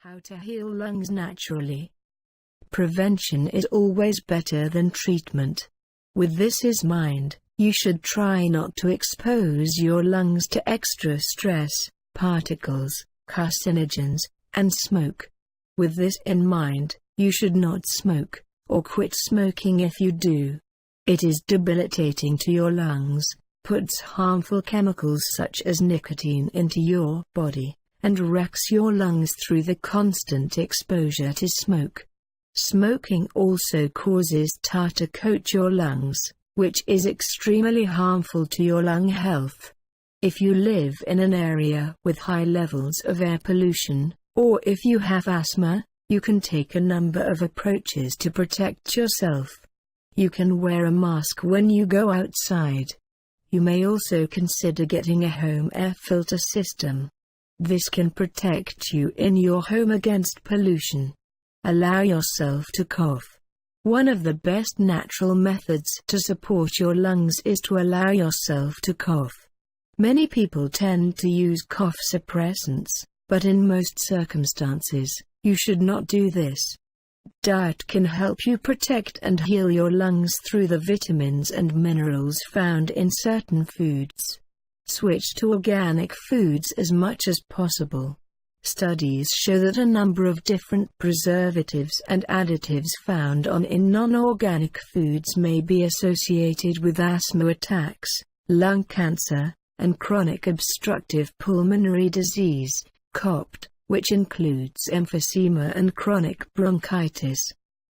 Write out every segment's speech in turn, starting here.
How to heal lungs naturally. Prevention is always better than treatment. With this in mind, you should try not to expose your lungs to extra stress, particles, carcinogens, and smoke. With this in mind, you should not smoke, or quit smoking if you do. It is debilitating to your lungs, puts harmful chemicals such as nicotine into your body, and wrecks your lungs through the constant exposure to smoke. Smoking also causes tar to coat your lungs, which is extremely harmful to your lung health. If you live in an area with high levels of air pollution, or if you have asthma, you can take a number of approaches to protect yourself. You can wear a mask when you go outside. You may also consider getting a home air filter system. This can protect you in your home against pollution. Allow yourself to cough. One of the best natural methods to support your lungs is to allow yourself to cough. Many people tend to use cough suppressants, but in most circumstances, you should not do this. Diet can help you protect and heal your lungs through the vitamins and minerals found in certain foods. Switch to organic foods as much as possible. Studies show that a number of different preservatives and additives found in non-organic foods may be associated with asthma attacks, lung cancer, and chronic obstructive pulmonary disease, COPD, which includes emphysema and chronic bronchitis.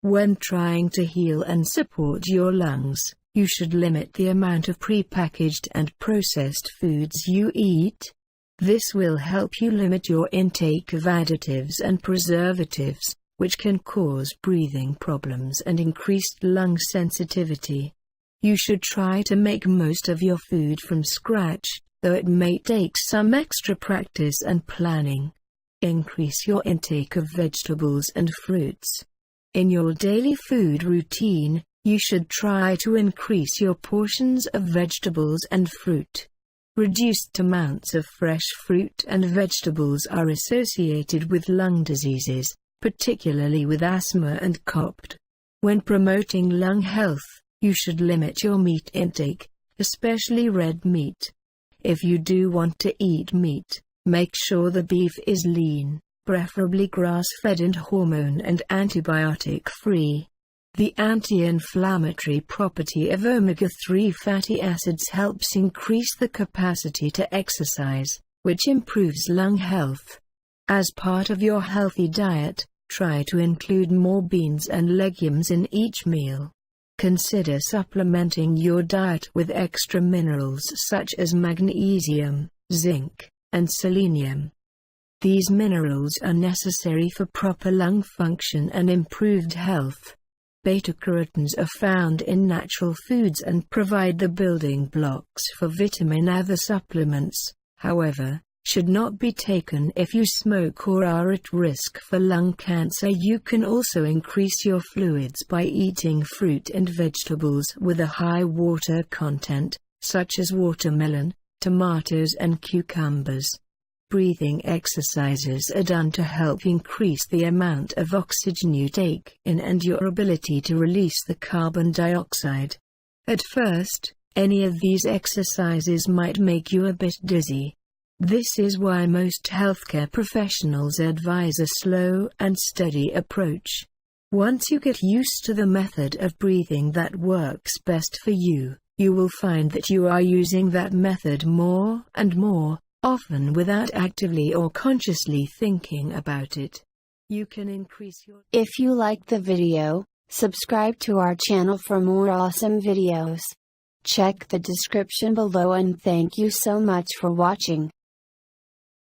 When trying to heal and support your lungs, you should limit the amount of prepackaged and processed foods you eat. This will help you limit your intake of additives and preservatives, which can cause breathing problems and increased lung sensitivity. You should try to make most of your food from scratch, though it may take some extra practice and planning. Increase your intake of vegetables and fruits. In your daily food routine, you should try to increase your portions of vegetables and fruit. Reduced amounts of fresh fruit and vegetables are associated with lung diseases, particularly with asthma and COPD. When promoting lung health, you should limit your meat intake, especially red meat. If you do want to eat meat, make sure the beef is lean, preferably grass-fed and hormone and antibiotic-free. The anti-inflammatory property of omega-3 fatty acids helps increase the capacity to exercise, which improves lung health. As part of your healthy diet, try to include more beans and legumes in each meal. Consider supplementing your diet with extra minerals such as magnesium, zinc, and selenium. These minerals are necessary for proper lung function and improved health. Beta-carotenes are found in natural foods and provide the building blocks for vitamin. Other supplements, however, should not be taken if you smoke or are at risk for lung cancer. You can also increase your fluids by eating fruit and vegetables with a high water content, such as watermelon, tomatoes and cucumbers. Breathing exercises are done to help increase the amount of oxygen you take in and your ability to release the carbon dioxide. At first, any of these exercises might make you a bit dizzy. This is why most healthcare professionals advise a slow and steady approach. Once you get used to the method of breathing that works best for you, you will find that you are using that method more and more, often without actively or consciously thinking about it. You can increase your... If you liked the video, subscribe to our channel for more awesome videos. Check the description below and thank you so much for watching.